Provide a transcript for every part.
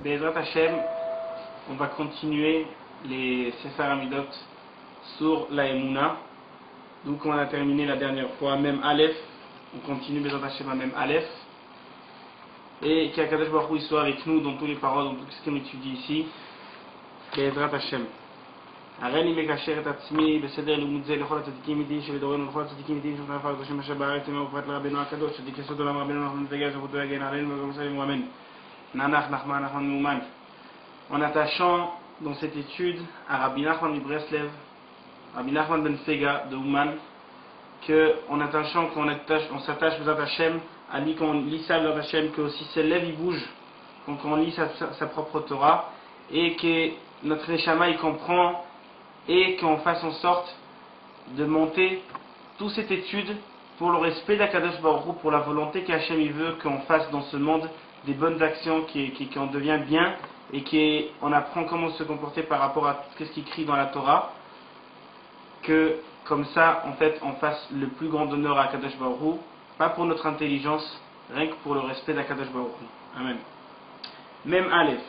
Be'ezrat Hashem, on va continuer les Sefer Amidot sur la Emouna. Donc on a terminé la dernière fois, même Aleph. On continue Be'ezrat Hashem à même Aleph. Et qu'Akadosh Baruch Hu soit avec nous dans toutes les paroles, dans tout ce qu'on étudie ici. Be'ezrat Hashem. הריני מקשר את עצמי בסדר לימוד זה לכל הצדיקים מדין שבדורנו ולכל הצדיקים מדין שבדורנו ולכל הצדיקים שבארץ עמו ובפרט לרבנו הקדוש צדיק יסוד עולם רבנו אנחנו נתגר שבותו יגן עלינו וגם סביבנו אמן. ננח נחמן נחמן מאומן. En attachant dans cette étude à Rabbi Nachman de Breslev, Rabbi Nachman ben Fega de Ouman, qu'en attachant qu'on s'attache aux Hashem, à lui qu'on lit ça aux Hashem, que aussi ses lèvres ils bougent quand on lit sa propre Torah, et que notre Neshama il comprend, et qu'on fasse en sorte de monter toute cette étude pour le respect d'Akadosh Baruch Hu, pour la volonté qu'Hachem il veut qu'on fasse dans ce monde des bonnes actions, qu'on devient bien et qu'on apprend comment se comporter par rapport à ce qui est écrit dans la Torah, que comme ça en fait on fasse le plus grand honneur à Akadosh Baruch Hu, pas pour notre intelligence, rien que pour le respect d'Akadosh Baruch Hu. Amen. Même Aleph.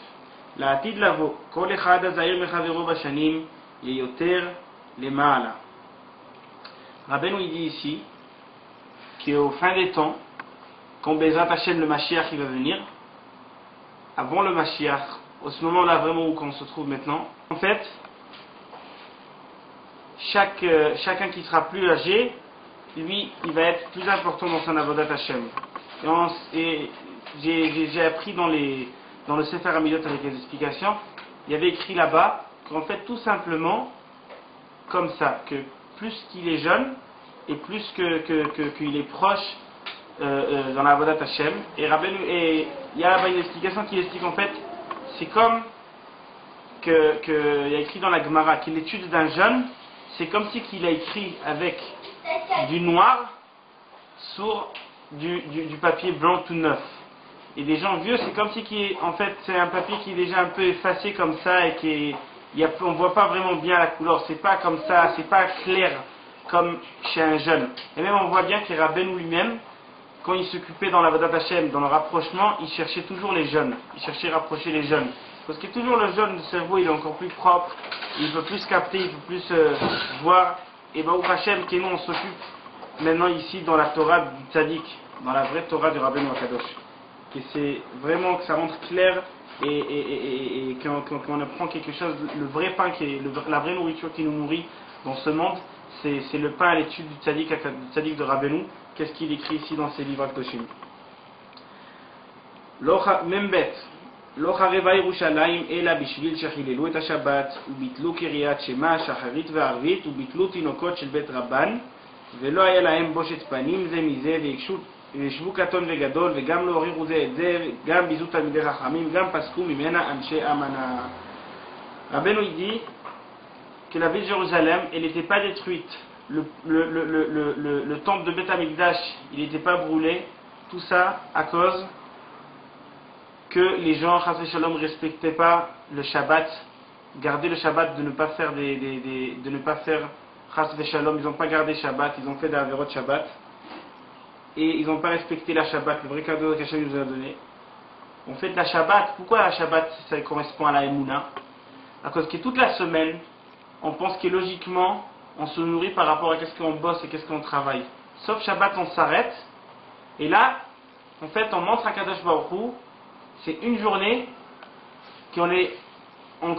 לעתיד לבוא, כל אחד הזהיר מחברו בשנים יותר למעלה. Rabbeinu il dit ici qu'au fin des temps, quand Bezrat Hashem le Mashiach il va venir, avant le Mashiach, au ce moment-là vraiment où on se trouve maintenant, en fait, chacun qui sera plus âgé, lui, il va être plus important dans son avodat Hashem. Et j'ai appris dans le Sefer Amidot avec les explications, il y avait écrit là-bas qu'en fait tout simplement comme ça, que plus qu'il est jeune et plus qu'il est proche dans la Avodat Hashem, et il y a là-bas une explication qui explique en fait c'est comme il y a écrit dans la Gemara que l'étude d'un jeune c'est comme si qu'il a écrit avec du noir sur du papier blanc tout neuf. Et des gens vieux, c'est comme si en fait c'est un papier qui est déjà un peu effacé comme ça et on voit pas vraiment bien la couleur. C'est pas comme ça, c'est pas clair comme chez un jeune. Et même on voit bien que Rabbeinu lui-même, quand il s'occupait dans la Avodat Hashem, dans le rapprochement, il cherchait toujours les jeunes. Il cherchait à rapprocher les jeunes. Parce que toujours le jeune, le cerveau, il est encore plus propre, il peut plus capter, il peut plus voir. Et Baruch Hashem, que nous on s'occupe maintenant ici dans la Torah du Tzadik, dans la vraie Torah du Rabbeinu Akadosh. Que c'est vraiment que ça rentre clair et qu'on apprend quelque chose, le vrai pain, la vraie nourriture qui nous nourrit dans ce monde, c'est le pain à l'étude du tzaddik de Rabbeinu. Qu'est-ce qu'il écrit ici dans ses livres Akdoshim? Même bête. לא חרבה ירושלים אלא בשביל שחיללו את השבת וביטלו קריאת שמע שחרית וערבית וביטלו תינוקות של בית רבן ולא היה להם בושת פנים זה מזה וישבו קטון וגדול וגם לא הורירו זה את זה גם ביזו תלמידי חכמים גם פסקו ממנה אנשי אמנה. Rabbeinu il dit que la ville de Jérusalem elle n'était pas détruite, le temple de Beth Amikdash il n'était pas brûlé, tout ça à cause que les gens Chas v'Shalom respectaient pas le Shabbat, garder le Shabbat, de ne pas faire de ne pas faire Chas v'Shalom, ils n'ont pas gardé Shabbat, ils ont fait des averot Shabbat et ils n'ont pas respecté la Shabbat, le vrai cadeau qu'Hachem nous a donné. On fait de la Shabbat. Pourquoi la Shabbat ça correspond à la Emouna? À cause que toute la semaine on pense que logiquement on se nourrit par rapport à qu'est-ce qu'on bosse et qu'est-ce qu'on travaille, sauf Shabbat on s'arrête et là en fait on montre à Kadosh Baruch Hu c'est une journée qu'on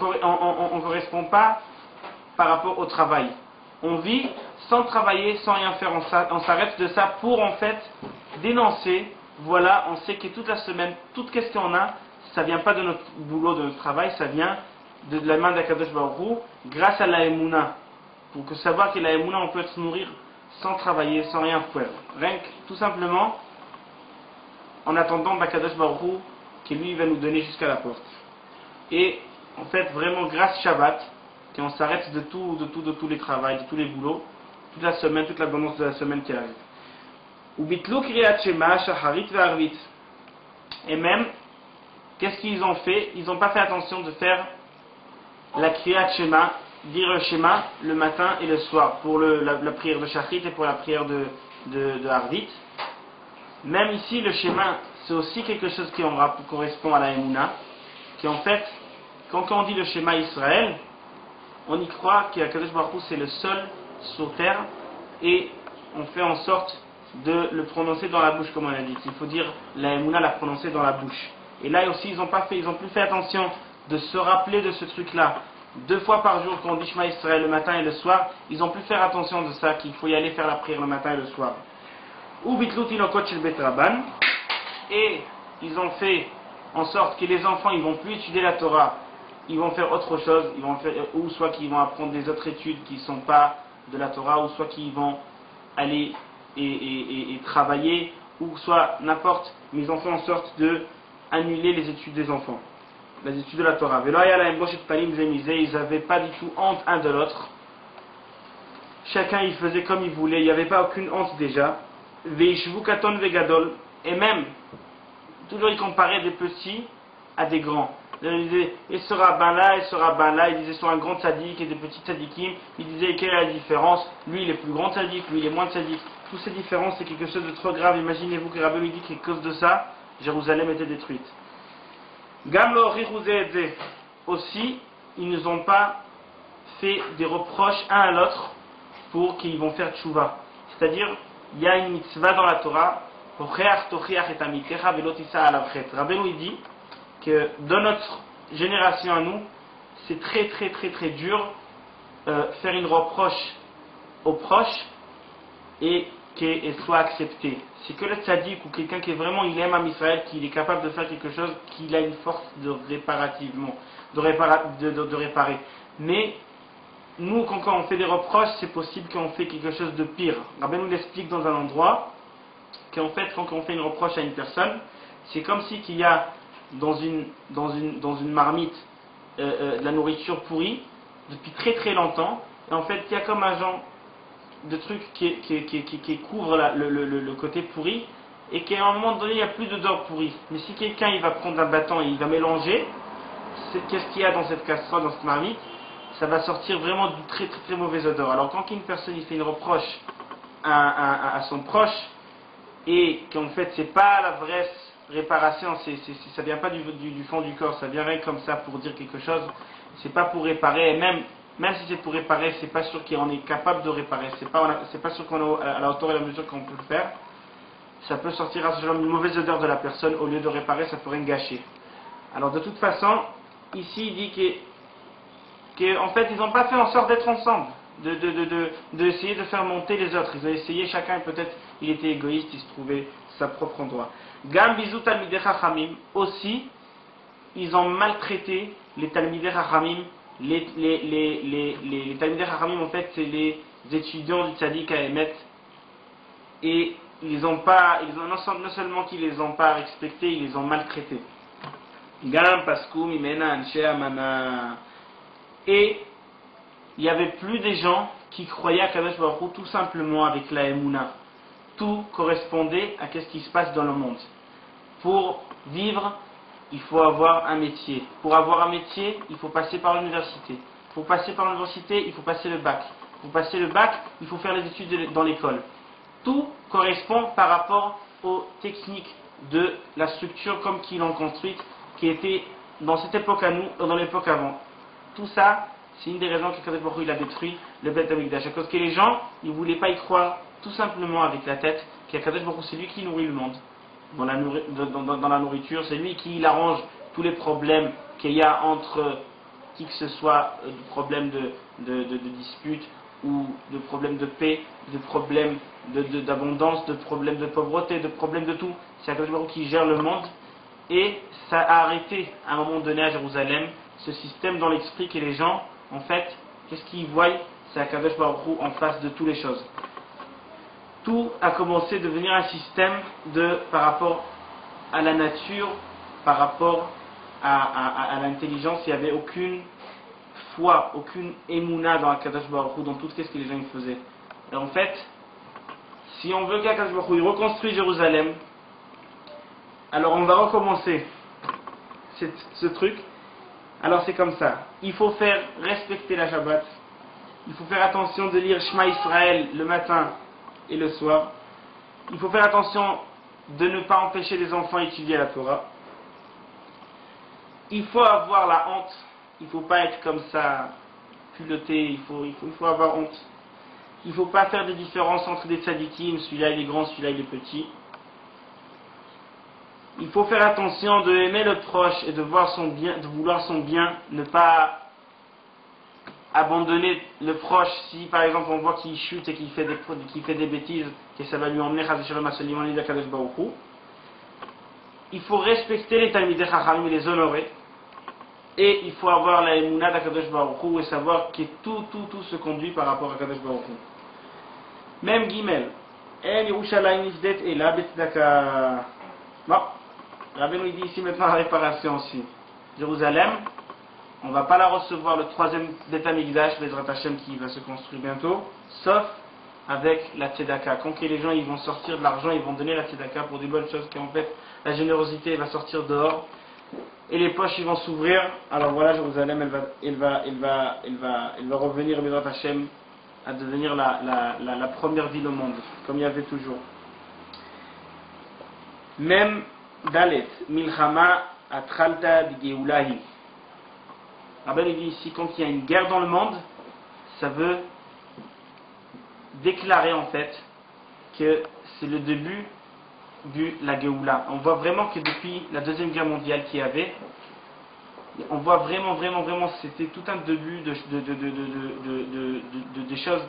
correspond pas par rapport au travail. On vit sans travailler, sans rien faire, on s'arrête de ça pour en fait dénoncer. Voilà, on sait que toute la semaine, toute ce qu'on a, ça vient pas de notre boulot, de notre travail, ça vient de la main d'Akadosh Baruch Hu, grâce à la Emouna. Pour que savoir que la Emouna, on peut se nourrir sans travailler, sans rien faire. Rien que, tout simplement, en attendant d'Akadosh Baruch Hu, qui lui va nous donner jusqu'à la porte. Et en fait vraiment grâce Shabbat qu'on s'arrête de tous les travails, de tous les boulots, toute la semaine, toute l'abondance de la semaine qui arrive. Ubitlu kriyat shema shacharit ve'arvit. Et même qu'est-ce qu'ils ont fait? Ils n'ont pas fait attention de faire la kriyat shema, dire le shema le matin et le soir pour la prière de shacharit et pour la prière de arvit. Même ici le shema c'est aussi quelque chose qui correspond à la Emouna. qu'en fait, quand on dit le schéma Israël, on y croit qu'Akadosh Baruch Hu c'est le seul sur terre et on fait en sorte de le prononcer dans la bouche comme on a dit. Il faut dire la Emouna la prononcer dans la bouche. Et là aussi ils ont plus fait attention de se rappeler de ce truc-là. 2 fois par jour quand on dit Shema Israël le matin et le soir, ils ont pu faire attention de ça, qu'il faut y aller faire la prière le matin et le soir. Ou bitlut inokot shel bet rabban, et ils ont fait en sorte que les enfants ils vont plus étudier la Torah, ils vont faire autre chose, ils vont faire, ou soit qu'ils vont apprendre des autres études qui ne sont pas de la Torah, ou soit qu'ils vont aller et travailler, ou soit n'importe, mais ils ont fait en sorte de annuler les études des enfants, les études de la Torah. Ils n'avaient pas du tout honte un de l'autre. Chacun il faisait comme il voulait, il n'y avait pas aucune honte déjà. Et même, toujours ils comparaient des petits à des grands. Il disait, et ce rabbin-là, et ce rabbin-là, il disait soit un grand tzaddik et des petits tzaddikim, il disait quelle est la différence, lui il est plus grand tzaddik, lui il est moins tzaddik. Toutes ces différences c'est quelque chose de trop grave. Imaginez-vous que Rabbi lui dit qu'à cause de ça, Jérusalem était détruite. Gamlo Rirouzé aussi, ils ne ont pas fait des reproches un à l'autre pour qu'ils vont faire tchouva. C'est-à-dire, il y a une mitzvah dans la Torah, Rabbeinu il dit que dans notre génération à nous, c'est très très très très dur faire une reproche aux proches et qu'elle soit acceptée. C'est que le tzaddik ou quelqu'un qui est vraiment, il aime Am Israël, qu'il est capable de faire quelque chose, qu'il a une force de réparer. Mais nous, quand on fait des reproches, c'est possible qu'on fait quelque chose de pire. Rabbi nous l'explique dans un endroit qu'en fait, quand on fait une reproche à une personne, c'est comme si qu'il y a dans une marmite de la nourriture pourrie depuis très très longtemps, et en fait, il y a comme un genre de truc qui couvre le côté pourri, et qu'à un moment donné, il n'y a plus d'odeur pourrie. Mais si quelqu'un il va prendre un bâton et il va mélanger, qu'est-ce qu'il y a dans cette casserole, dans cette marmite, ça va sortir vraiment d'une très très très mauvaise odeur. Alors quand une personne il fait une reproche à son proche et qu'en fait c'est pas la vraie réparation, ça vient pas du fond du corps, ça vient rien comme ça pour dire quelque chose, c'est pas pour réparer, et même si c'est pour réparer, c'est pas sûr qu'on est capable de réparer, c'est pas sûr qu'on est à la hauteur et à la mesure qu'on peut le faire. Ça peut sortir à ce genre une mauvaise odeur de la personne, au lieu de réparer ça pourrait gâcher. Alors de toute façon ici il dit qu'en fait ils n'ont pas fait en sorte d'être ensemble, d'essayer de faire monter les autres. Ils ont essayé, chacun peut-être il était égoïste, il se trouvait sa propre endroit. Gam bizut talmidei chachamim, aussi ils ont maltraité les talmidei chachamim. Les talmidei chachamim en fait c'est les étudiants du tzaddik à Emet, et non seulement qu'ils les ont pas respectés, ils les ont maltraités. Gam pasku mimena anshe amana. Et il n'y avait plus des gens qui croyaient à Kadosh Baruch Hu tout simplement avec la Emouna. Tout correspondait à ce qui se passe dans le monde. Pour vivre, il faut avoir un métier. Pour avoir un métier, il faut passer par l'université. Pour passer par l'université, il faut passer le bac. Pour passer le bac, il faut faire les études dans l'école. Tout correspond par rapport aux techniques de la structure comme qu'ils l'ont construite, qui était dans cette époque à nous, dans l'époque avant. Tout ça, c'est une des raisons que Kadosh Baruch Hu il a détruit le Beth Amikdash. À cause que les gens, ils ne voulaient pas y croire tout simplement avec la tête, qu'Akadosh Baruch Hu c'est lui qui nourrit le monde. Dans la nourriture, c'est lui qui arrange tous les problèmes qu'il y a entre qui que ce soit, de problèmes de dispute, ou de problèmes de paix, de problèmes d'abondance, de problèmes de pauvreté, de problèmes de tout. C'est Akadosh Baruch Hu qui gère le monde, et ça a arrêté à un moment donné à Jérusalem ce système dans l'esprit que les gens, en fait, qu'est-ce qu'ils voient? C'est Akadosh Baruch Hu en face de toutes les choses. Tout a commencé à devenir un système par rapport à la nature, par rapport à l'intelligence. Il n'y avait aucune foi, aucune émouna dans Akadosh Baruch Hu, dans tout ce que les gens faisaient. Et en fait, si on veut qu'Akadosh Baruch Hu reconstruise Jérusalem, alors on va recommencer ce truc. Alors c'est comme ça, il faut faire respecter la Shabbat, il faut faire attention de lire Shema Israël le matin et le soir, il faut faire attention de ne pas empêcher les enfants d'étudier la Torah, il faut avoir la honte, il ne faut pas être comme ça, culotté, il faut avoir honte. Il ne faut pas faire de différence entre des tzadikim, celui-là il est grand, celui-là il est petit. Il faut faire attention de aimer le proche et de voir son bien, de vouloir son bien, ne pas abandonner le proche si par exemple on voit qu'il chute et qu'il fait des bêtises, que ça va lui emmener à se limaner d'Akadosh Baruch Hu. Il faut respecter les Talmidei Chachamim et les honorer. Et il faut avoir la émouna d'Akadosh Baruch Hu et savoir que tout se conduit par rapport à Akadosh Baruch Hu. Même Gimel. En Yerushalayim nifdet ela betzdaka. Bon. Rabbi nous dit ici maintenant la réparation aussi. Jérusalem, on ne va pas la recevoir le troisième Beth Amikdash, Bezrat Hashem, qui va se construire bientôt, sauf avec la tzedaka. Quand les gens ils vont sortir de l'argent, ils vont donner la tzedaka pour des bonnes choses, qu'en fait la générosité va sortir dehors et les poches ils vont s'ouvrir. Alors voilà, Jérusalem elle va revenir Bezrat Hashem à devenir la première ville au monde, comme il y avait toujours. Même Dalet, Milchama Atralta Geulahi. Rabbi dit ici, quand il y a une guerre dans le monde, ça veut déclarer en fait que c'est le début de la Géoula. On voit vraiment que depuis la deuxième guerre mondiale qu'il y avait, on voit vraiment, c'était tout un début de choses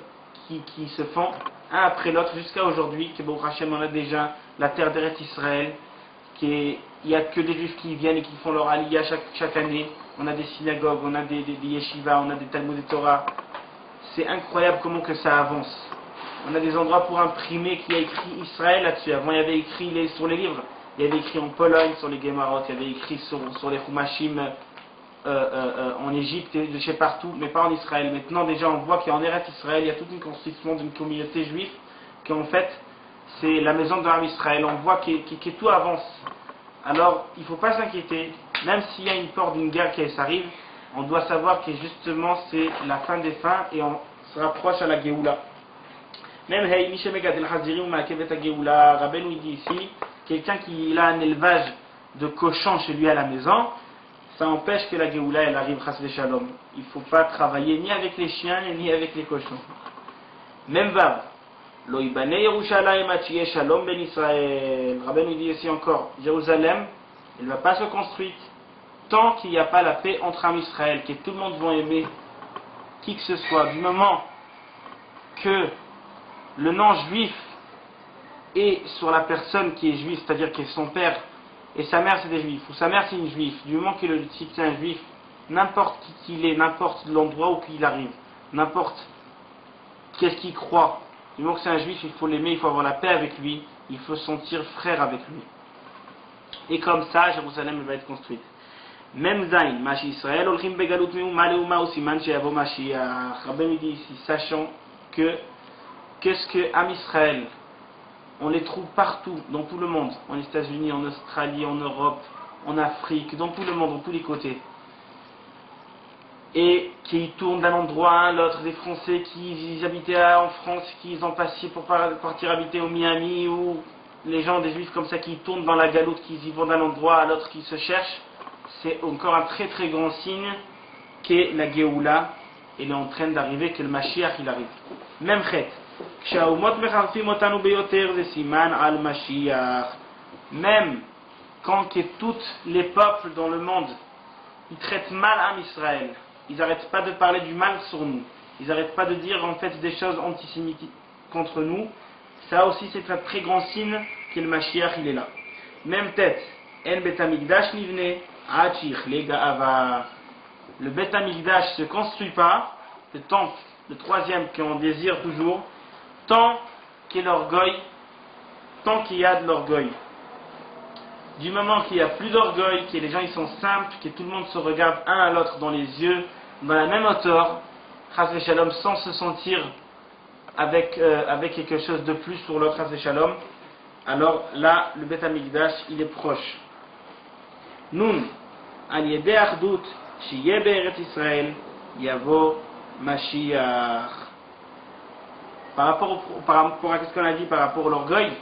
qui se font un après l'autre jusqu'à aujourd'hui, que Baruch Hashem on a déjà la terre d'Eretz Israël, qu'il n'y a que des juifs qui viennent et qui font leur aliyah chaque année, on a des synagogues, on a des yeshivas, on a des Talmud et Torah, c'est incroyable comment que ça avance. On a des endroits pour imprimer qui a écrit Israël là-dessus. Avant il y avait écrit sur les livres, il y avait écrit en Pologne sur les Gemarot, il y avait écrit sur les Chumashim en Égypte et de chez partout, mais pas en Israël. Maintenant déjà on voit qu'en Eretz Israël il y a toute une construction d'une communauté juive qu'en fait c'est la maison de l'âme Israël. On voit que tout avance. Alors il ne faut pas s'inquiéter, même s'il y a une porte d'une guerre qui arrive, on doit savoir que justement c'est la fin des fins et on se rapproche à la Géoula. Même Rabbeinu il dit ici, quelqu'un qui a un élevage de cochons chez lui à la maison, ça empêche que la Géoula elle arrive chas v'shalom. Il ne faut pas travailler ni avec les chiens ni avec les cochons. Même Vav. Lo ibane Yerushalayim atchiye shalom ben Israël. Rabbeinu dit ici encore, Jérusalem, elle ne va pas se construire tant qu'il n'y a pas la paix entre Am Israël, que tout le monde va aimer qui que ce soit. Du moment que le nom juif est sur la personne qui est juive, c'est-à-dire que son père et sa mère c'est des juifs, ou sa mère c'est une juive, du moment qu'il est un juif, n'importe qui qu'il est, n'importe l'endroit où il arrive, n'importe qu'est-ce qu'il croit, du moment que c'est un juif, il faut l'aimer, il faut avoir la paix avec lui, il faut se sentir frère avec lui. Et comme ça, Jérusalem va être construite. Même Zayn, Mashi Israël, Olchim Begalut Meuma Leuma Osiman Sheavo Mashiach. Rabbeinu dit ici, sachant que qu'est-ce que Am Israël, on les trouve partout, dans tout le monde, en États-Unis, en Australie, en Europe, en Afrique, dans tout le monde, dans tous les côtés. Et qui tournent d'un endroit à l'autre, des Français qui habitaient en France, qui ont passé pour partir habiter au Miami, ou les gens, des Juifs comme ça, qui tournent dans la galoute, qui y vont d'un endroit à l'autre, qui se cherchent, c'est encore un très très grand signe que la Géoula, elle est en train d'arriver, que le Mashiach il arrive. Même Chet. Même quand que tous les peuples dans le monde ils traitent mal Am Israël, ils n'arrêtent pas de parler du mal sur nous, ils n'arrêtent pas de dire en fait des choses antisémites contre nous, ça aussi c'est un très grand signe que le Mashiach il est là. Même tête, En Bet Hamikdash Nivne Achich Lega Ava. Le Bet Hamikdash se construit pas, le temple, le troisième qu'on désire toujours, tant qu'il y a de l'orgueil. Du moment qu'il n'y a plus d'orgueil, que les gens ils sont simples, que tout le monde se regarde un à l'autre dans les yeux, dans la même hauteur, chas v'shalom, sans se sentir avec quelque chose de plus pour l'autre, chas v'shalom, alors là, le Bet Hamikdash, il est proche. Nun, al yedei achdut, sheyeh be'eretz Israël, yavo Mashiach. Par rapport à ce qu'on a dit par rapport à l'orgueil,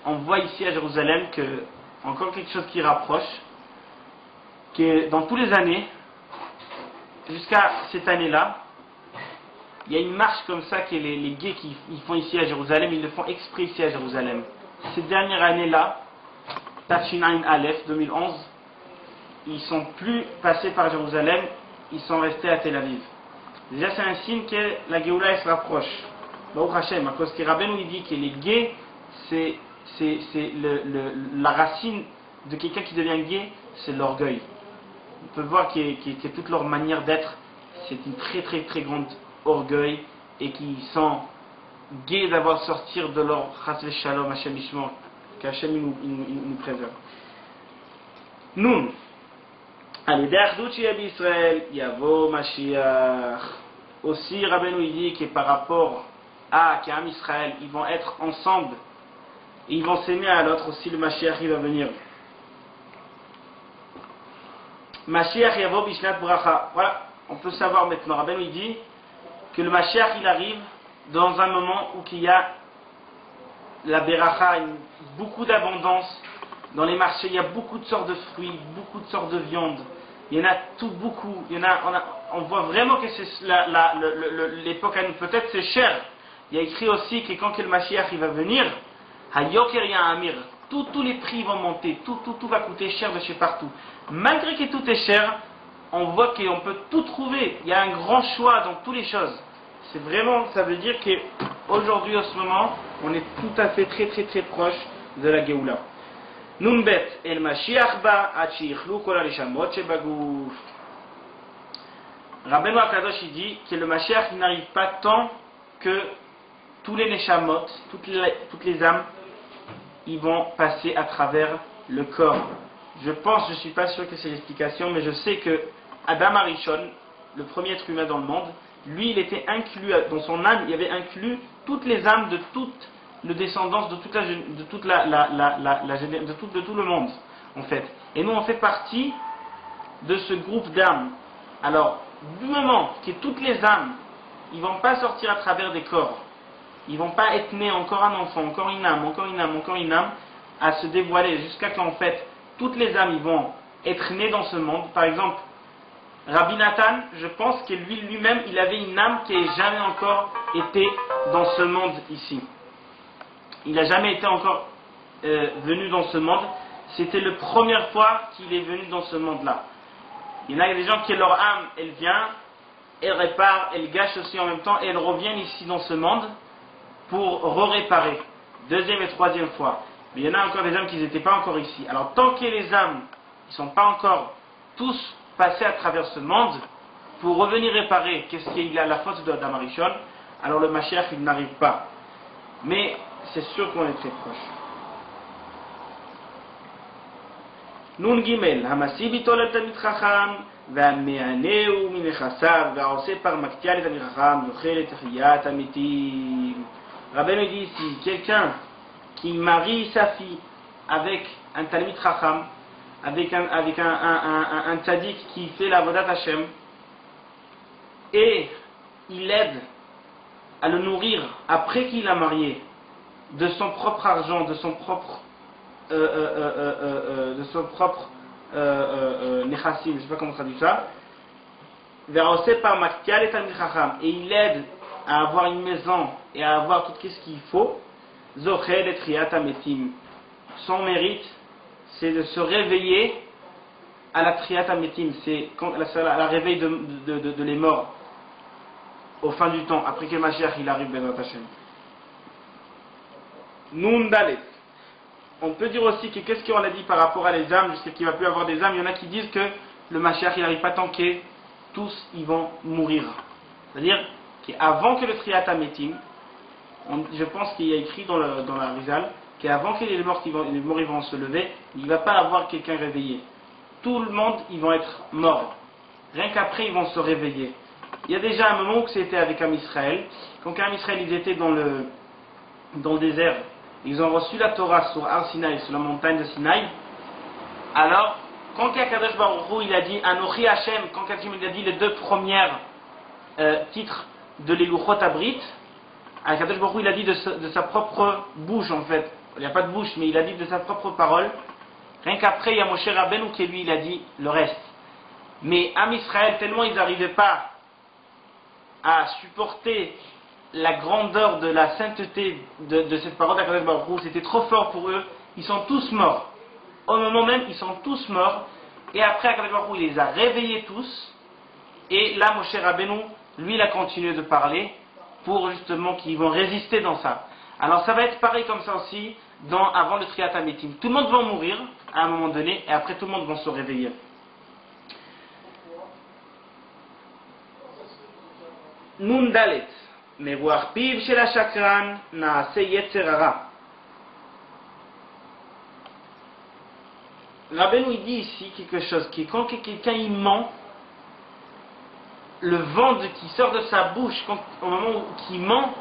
on voit ici à Jérusalem que encore quelque chose qui rapproche, que dans toutes les années, jusqu'à cette année-là, il y a une marche comme ça que les gays qui ils font ici à Jérusalem, ils le font exprès ici à Jérusalem. Cette dernière année-là, Tafshin Aleph 2011, ils sont plus passés par Jérusalem, ils sont restés à Tel Aviv. Déjà c'est un signe que la Géoula elle se rapproche. Baruch Hashem, à cause que Rabbeinu il dit que les gays, c'est la racine de quelqu'un qui devient gay, c'est l'orgueil. On peut voir que toute leur manière d'être, c'est une très très très grande orgueil et qui sont gays d'avoir sortir de leur chas shalom, Hashem Ishmor, qu'Hashem nous préserve. Nun, allez, d'Achdout Israël, Yavo Mashiach. Aussi, Rabbeinu il dit que par rapport à qu'Am Israël, ils vont être ensemble et ils vont s'aimer à l'autre, aussi le Mashiach il va venir. Mashiach Yavo Bishnat Bracha. Voilà, on peut savoir maintenant. Rabbeinu il dit que le Mashiach il arrive dans un moment où il y a la Beracha, beaucoup d'abondance dans les marchés, il y a beaucoup de sortes de fruits, beaucoup de sortes de viande, il y en a tout beaucoup, on voit vraiment que c'est l'époque à nous, peut-être c'est cher. Il y a écrit aussi que quand le Mashiach il va venir, Hayoker Amir, tous les prix vont monter, tout va coûter cher de chez partout. Malgré que tout est cher, on voit qu'on peut tout trouver, il y a un grand choix dans toutes les choses. C'est vraiment, ça veut dire qu'aujourd'hui, en ce moment, on est tout à fait très très très proche de la Géoula. Nunbet, el Mashiach ba, achichlu kol alishamot shebagouf. Rabbeinu Akadosh il dit que le Mashiach n'arrive pas tant que tous les neshamot, toutes les âmes, ils vont passer à travers le corps. Je suis pas sûr que c'est l'explication, mais je sais que Adam Arishon, le premier être humain dans le monde, lui, il était inclus, dans son âme, il y avait inclus toutes les âmes de toute la descendance, de tout le monde, en fait. Et nous, on fait partie de ce groupe d'âmes. Alors, du moment que toutes les âmes, ils vont pas sortir à travers des corps, ils vont pas être nés encore un enfant, encore une âme, à se dévoiler, jusqu'à qu'en fait, toutes les âmes, ils vont être nées dans ce monde. Par exemple, Rabbi Nathan, je pense que lui-même, il avait une âme qui n'a jamais encore été dans ce monde ici. Il n'a jamais été encore venu dans ce monde. C'était la première fois qu'il est venu dans ce monde-là. Il y en a des gens qui, leur âme, elle vient, elle répare, elle gâche aussi en même temps, et elle revient ici dans ce monde pour réparer. Deuxième et troisième fois. Mais il y en a encore des âmes qui n'étaient pas encore ici. Alors tant que les âmes ne sont pas encore tous passer à travers ce monde pour revenir réparer qu'est-ce qu'il y a la faute de Adam Arishon, alors le Mashiach il n'arrive pas. Mais c'est sûr qu'on est très proche. Nun Gimel, Hamasi bitol Talmid Chacham, והמענהו מנכסיו והעושה פרמקתיה לתלמיד חכם זוכה לתחיית המתים. Rabbeinu dit ici, quelqu'un qui marie sa fille avec un Talmid Chacham, avec un tzaddik qui fait la Vodat Hashem, et il aide à le nourrir après qu'il l'a marié de son propre argent, de son propre nechassim, je ne sais pas comment ça dit ça, et il aide à avoir une maison et à avoir tout ce qu'il faut, son mérite c'est de se réveiller à la Triyat HaMetim, c'est la réveil de les morts au fin du temps, après que Mashiach il arrive Bezrat Hashem. Nun Dalet. On peut dire aussi que qu'est-ce qu'on a dit par rapport à les âmes, jusqu'à qu'il ne va plus avoir des âmes. Il y en a qui disent que le Mashiach il n'arrive pas tant que tous ils vont mourir. C'est-à-dire qu'avant que le Triyat HaMetim, je pense qu'il y a écrit dans la Rizal, qu'avant que les morts ils vont se lever, il ne va pas avoir quelqu'un réveillé. Tout le monde, ils vont être morts. Rien qu'après, ils vont se réveiller. Il y a déjà un moment où c'était avec Am Israël. Quand Am Israël, ils étaient dans le désert, ils ont reçu la Torah sur Har Sinaï, sur la montagne de Sinaï. Alors, quand Kadosh Baruch Hu, il a dit Anochi Hashem, quand Kadosh il a dit les deux premiers titres de l'Eluchot Abrit, Kadosh Baruch Hu, il a dit de sa propre bouche en fait. Il n'y a pas de bouche, mais il a dit de sa propre parole. Rien qu'après, il y a Moshe Rabbeinu qui lui, il a dit le reste. Mais Am Israël, tellement ils n'arrivaient pas à supporter la grandeur de la sainteté de cette parole d'Akadosh Baruch Hu, c'était trop fort pour eux, ils sont tous morts. Au moment même, ils sont tous morts, et après Akadosh Baruch Hu, il les a réveillés tous, et là Moshe Rabbeinu, lui, il a continué de parler, pour justement qu'ils vont résister dans ça. Alors ça va être pareil comme ça aussi, avant le Triat HaMetim. Tout le monde va mourir, à un moment donné, et après tout le monde va se réveiller. Nun Dalet. Meruach piv shel hashakran naase yetzer hara. Rabbeinu il dit ici quelque chose qui est quand quelqu'un il ment, le vent qui sort de sa bouche au moment où il ment,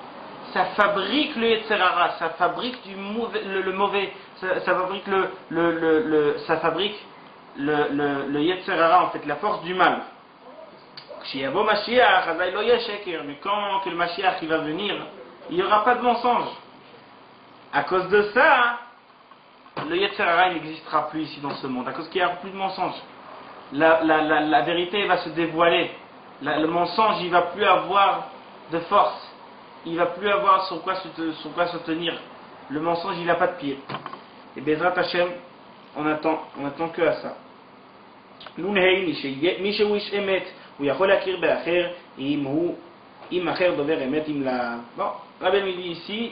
ça fabrique le yetzer hara, ça fabrique le mauvais, ça fabrique le yetzer hara, en fait la force du mal. Mais quand que le Mashiach il va venir, il n'y aura pas de mensonge. À cause de ça, le Yetzer Hara n'existera plus ici dans ce monde. À cause qu'il n'y aura plus de mensonge. La vérité va se dévoiler. Le mensonge, il ne va plus avoir de force. Il ne va plus avoir sur quoi se tenir. Le mensonge, il n'a pas de pied. Et Bezrat Hashem, on attend que à ça. Bon, Rabbeinu dit ici,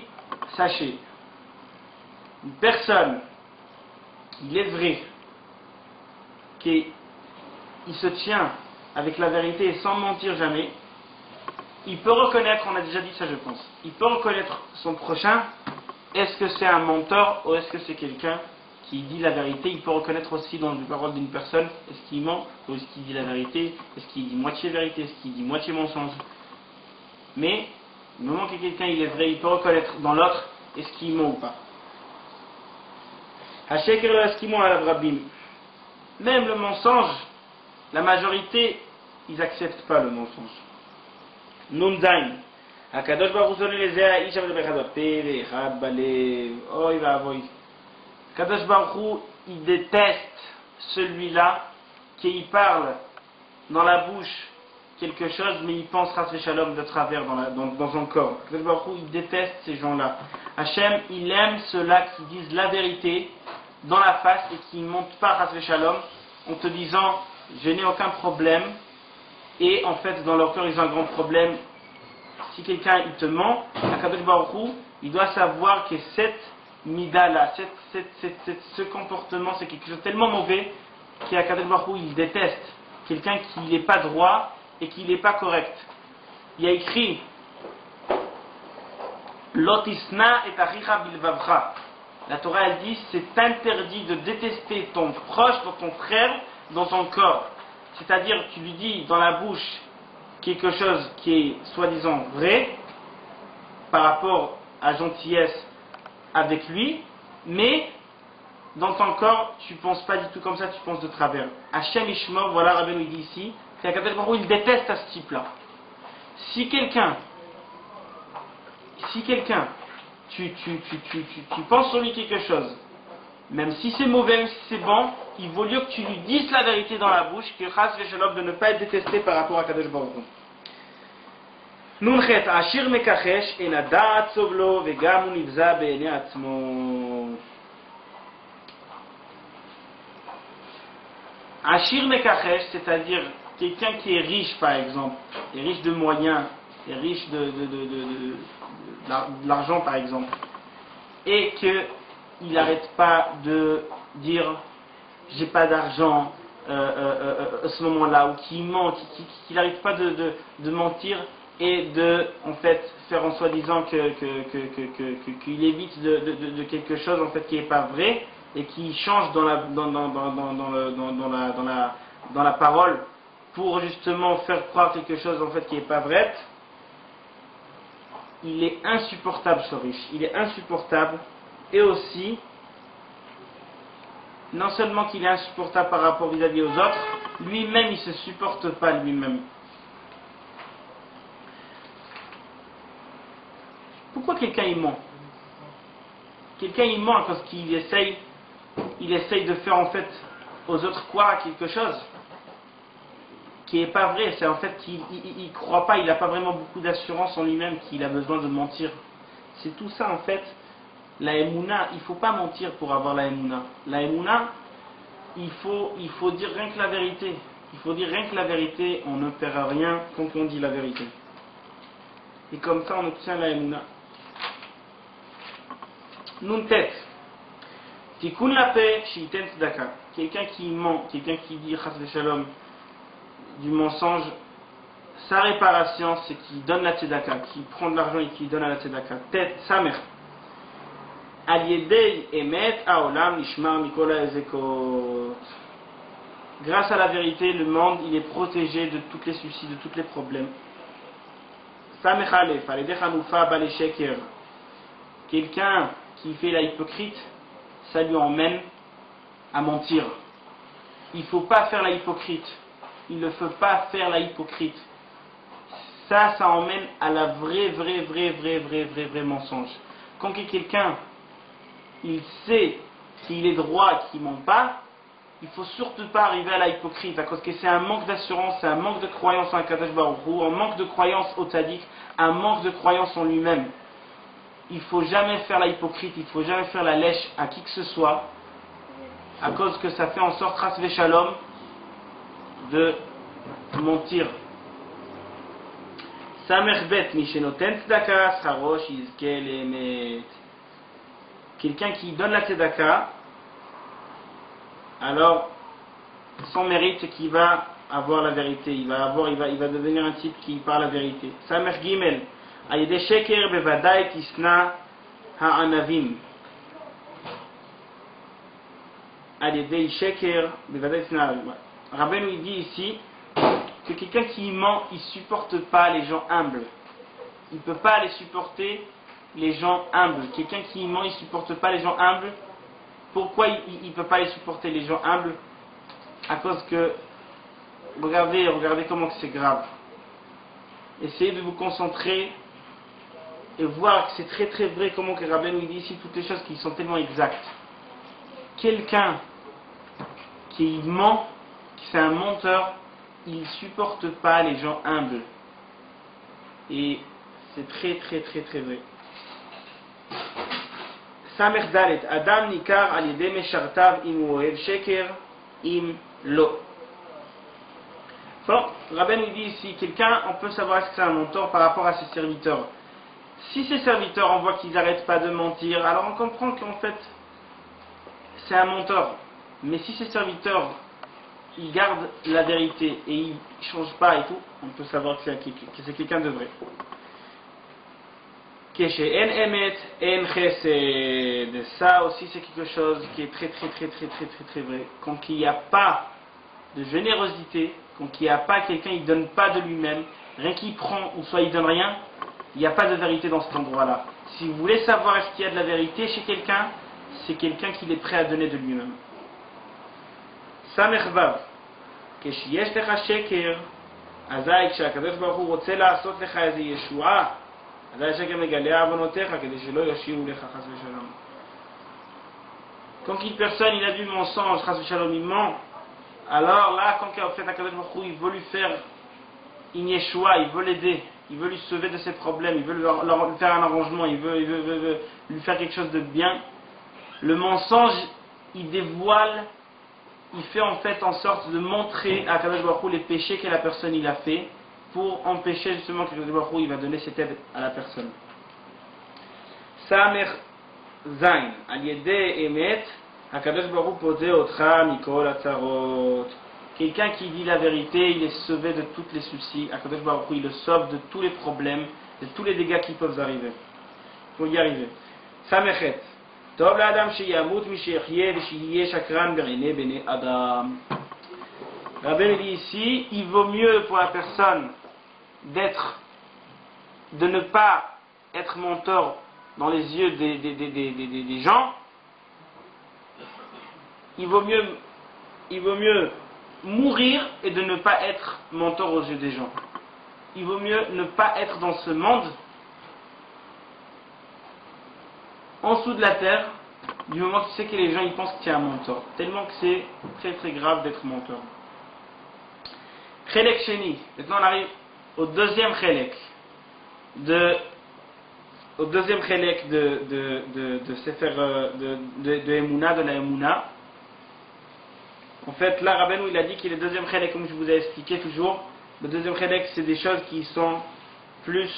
sachez, une personne, il est vrai qu'il se tient avec la vérité et sans mentir jamais, il peut reconnaître, on a déjà dit ça je pense, il peut reconnaître son prochain, est-ce que c'est un menteur ou est-ce que c'est quelqu'un qui dit la vérité. Il peut reconnaître aussi dans les paroles d'une personne, est-ce qu'il ment ou est-ce qu'il dit la vérité, est-ce qu'il dit moitié vérité, est-ce qu'il dit moitié mensonge. Mais, du moment que quelqu'un il est vrai, il peut reconnaître dans l'autre, est-ce qu'il ment ou pas. Même le mensonge, la majorité, ils n'acceptent pas le mensonge. Nunzain. Akadosh Baruch Hu les Isha Bechad Peve, Echad Balev, Oy Vavoy. Kadosh Baruch Hu, il déteste celui-là qui parle dans la bouche quelque chose, mais il pense Chas V'Shalom de travers dans son corps. Kadosh Baruch Hu, il déteste ces gens-là. Hachem, il aime ceux-là qui disent la vérité dans la face et qui ne montent pas Chas V'Shalom en te disant je n'ai aucun problème, et en fait dans leur cœur ils ont un grand problème. Si quelqu'un il te ment, Kadosh Baruch Hu, il doit savoir que cette mida-là, ce comportement, c'est quelque chose de tellement mauvais qu'à Kadosh Baruch Hu, il déteste quelqu'un qui n'est pas droit et qui n'est pas correct. Il y a écrit Lotisna et achicha bilvavcha. La Torah elle dit c'est interdit de détester ton proche, ton frère, dans ton corps. C'est-à-dire tu lui dis dans la bouche quelque chose qui est soi-disant vrai par rapport à gentillesse avec lui, mais dans ton corps, tu ne penses pas du tout comme ça, tu penses de travers. Hachem Ishmor, voilà Rabbeinu dit ici, c'est qu'Akadosh Baruch Hu, il déteste à ce type-là. Si quelqu'un, tu penses sur lui quelque chose, même si c'est mauvais, même si c'est bon, il vaut mieux que tu lui dises la vérité dans la bouche, que Chas V'Shalom de ne pas être détesté par rapport à Akadosh Baruch Hu. Nunchet, Ashir Mekachesh, Enadat Sovlo, Vegam Univza Be'ene Atzmo. Ashir Mekachesh, c'est-à-dire quelqu'un qui est riche par exemple, est riche de moyens, est riche de l'argent par exemple, et qu'il n'arrête pas de dire j'ai pas d'argent à ce moment-là, ou qu'il ment, qu'il n'arrête pas de mentir et de en fait faire en soi-disant qu'il évite de quelque chose en fait qui n'est pas vrai et qui change dans la parole pour justement faire croire quelque chose en fait qui n'est pas vrai. Il est insupportable ce riche, il est insupportable, et aussi non seulement qu'il est insupportable par rapport vis-à-vis aux autres, lui-même il ne se supporte pas lui-même. Pourquoi quelqu'un il ment? Quelqu'un il ment parce qu'il essaye de faire en fait aux autres croire à quelque chose. qui est pas vrai, c'est en fait qu'il il croit pas, il n'a pas vraiment beaucoup d'assurance en lui-même qu'il a besoin de mentir. C'est tout ça en fait. La Emouna, il ne faut pas mentir pour avoir la Emouna. La Emouna, il faut dire rien que la vérité. Il faut dire rien que la vérité, on ne perd rien quand on dit la vérité. Et comme ça, on obtient la Emouna. Nun tête. Tikkun la paix, shiten tzedaka. Quelqu'un qui ment, quelqu'un qui dit chas v'shalom, du mensonge, sa réparation, c'est qu'il donne la tzedaka, qu'il prend de l'argent et qu'il donne à la tzedaka. Tête, sa mère. Al-yedei emet haolam nishmar mikol ha'ezekot. Grâce à la vérité, le monde il est protégé de tous les soucis, de tous les problèmes. Samechalef, al-yedei chanoufa bale sheker. Quelqu'un qui fait la hypocrite, ça lui emmène à mentir. Il ne faut pas faire la hypocrite. Il ne faut pas faire la hypocrite. Ça emmène à la vrai mensonge. Quand quelqu'un il sait qu'il est droit et qu'il ne ment pas, il ne faut surtout pas arriver à la hypocrite, parce que c'est un manque d'assurance, c'est un manque de croyance en Kadosh Baruch Hu, un manque de croyance au Tzaddik, un manque de croyance en lui-même. Il ne faut jamais faire la hypocrite, il ne faut jamais faire la lèche à qui que ce soit, à cause que ça fait en sorte, Chas v'Shalom, de mentir. Samerbet mishenoten tzedaka scharosh yizke le'emet. Quelqu'un qui donne la tzedaka, alors son mérite c'est qu'il va avoir la vérité, il va devenir un type qui parle la vérité. Samer Gimel, ayede sheker bevadai tisna ha'anavim. Ayede sheker bevadai tisna ha'anavim. Rabbi nous dit ici que quelqu'un qui ment, il supporte pas les gens humbles. Il peut pas les supporter les gens humbles. Quelqu'un qui ment, il supporte pas les gens humbles. Pourquoi il peut pas les supporter les gens humbles? À cause que regardez comment c'est grave. Essayez de vous concentrer et voir que c'est très vrai comment que Rabbi nous dit ici toutes les choses qui sont tellement exactes. Quelqu'un qui ment, qui c'est un menteur, il supporte pas les gens humbles. Et c'est très vrai. Samer Dalet, Adam Nikar al yedei meshartav im ohev sheker im lo. Bon, Rabbi nous dit ici, quelqu'un, on peut savoir est-ce que c'est un menteur par rapport à ses serviteurs. Si ses serviteurs, on voit qu'ils n'arrêtent pas de mentir, alors on comprend qu'en fait, c'est un menteur. Mais si ses serviteurs, ils gardent la vérité et ils ne changent pas et tout, on peut savoir que c'est quelqu'un de vrai. Keshe en emet en chesed. Ça aussi c'est quelque chose qui est très vrai. Quand il n'y a pas de générosité, quand il n'y a pas quelqu'un, il ne donne pas de lui-même, rien qu'il prend ou soit il ne donne rien, il n'y a pas de vérité dans cet endroit-là. Si vous voulez savoir est-ce qu'il y a de la vérité chez quelqu'un, c'est quelqu'un qui est prêt à donner de lui-même. Samervav. Keshe yesh lecha sheker. Azai kshakadosh baruch hu rotze la'asot lecha eze yeshu'a. Quand une personne il a du mensonge, il ment, alors là, quand en fait Akadosh Baruch Hu, il veut lui faire une yeshua, il veut l'aider, il veut lui sauver de ses problèmes, il veut lui faire un arrangement, il veut lui faire quelque chose de bien. Le mensonge, il dévoile, il fait en fait en sorte de montrer à Akadosh Baruch Hu les péchés que la personne il a fait, pour empêcher justement que le Baruch Hu, il va donner cette aide à la personne. Samer Zain, al yedei emet, Hakadosh Baruch Hu posé otra mikol atzarot. Quelqu'un qui dit la vérité, il est sauvé de tous les soucis. Hakadosh Baruch Hu, il le sauve de tous les problèmes, de tous les dégâts qui peuvent arriver. Il faut y arriver. Samechet, tov la'adam sheyamut misheyachye v'sheyeh shakran be'inei bnei adam. Rabbi dit ici, il vaut mieux pour la personne de ne pas être menteur dans les yeux des gens. Il vaut mieux mourir et de ne pas être menteur aux yeux des gens. Il vaut mieux ne pas être dans ce monde, en dessous de la terre, du moment que tu sais que les gens ils pensent que tu es un menteur. Tellement que c'est très grave d'être menteur. Chelek Sheni. Maintenant on arrive au deuxième Chelek de Sefer de Emouna, de la Emouna. En fait, là, Rabbeinu, il a dit que le deuxième Chelek, comme je vous ai expliqué toujours, le deuxième Chelek, c'est des choses qui sont plus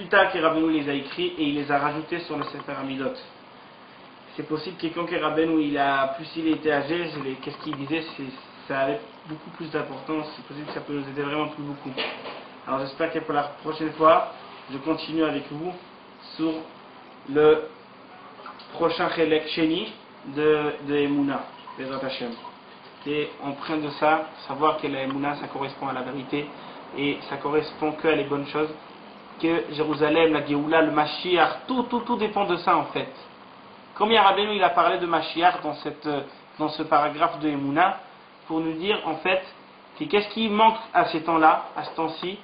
tard que Rabbeinu les a écrits et il les a rajoutés sur le Sefer Amidot. C'est possible que quand Rabbeinu plus il était âgé, qu'est-ce qu'il disait, ça avait beaucoup plus d'importance, c'est possible que ça peut nous aider vraiment plus beaucoup. Alors j'espère que pour la prochaine fois, je continue avec vous sur le prochain Chelek Sheni de Emouna, Bezrat Hashem. Et on prend de ça, savoir que la Emouna, ça correspond à la vérité et ça correspond que à les bonnes choses, que Jérusalem, la Géoula, le Mashiach, tout dépend de ça en fait. Comme Rabbeinu il a parlé de Mashiach dans ce paragraphe de Emouna, pour nous dire en fait que qu'est-ce qui manque à ces temps-là, à ce temps-ci,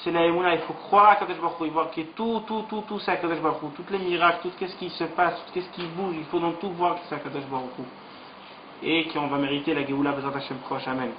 c'est la Emouna. Il faut croire à Kadosh Baruch Hu, il faut voir que tout c'est à Kadosh Baruch Hu, tous les miracles, tout ce qui se passe, tout ce qui bouge, il faut donc tout voir que c'est à Kadosh Baruch Hu. Et qu'on va mériter la Géoula Bezrat Hashem proche. Amen.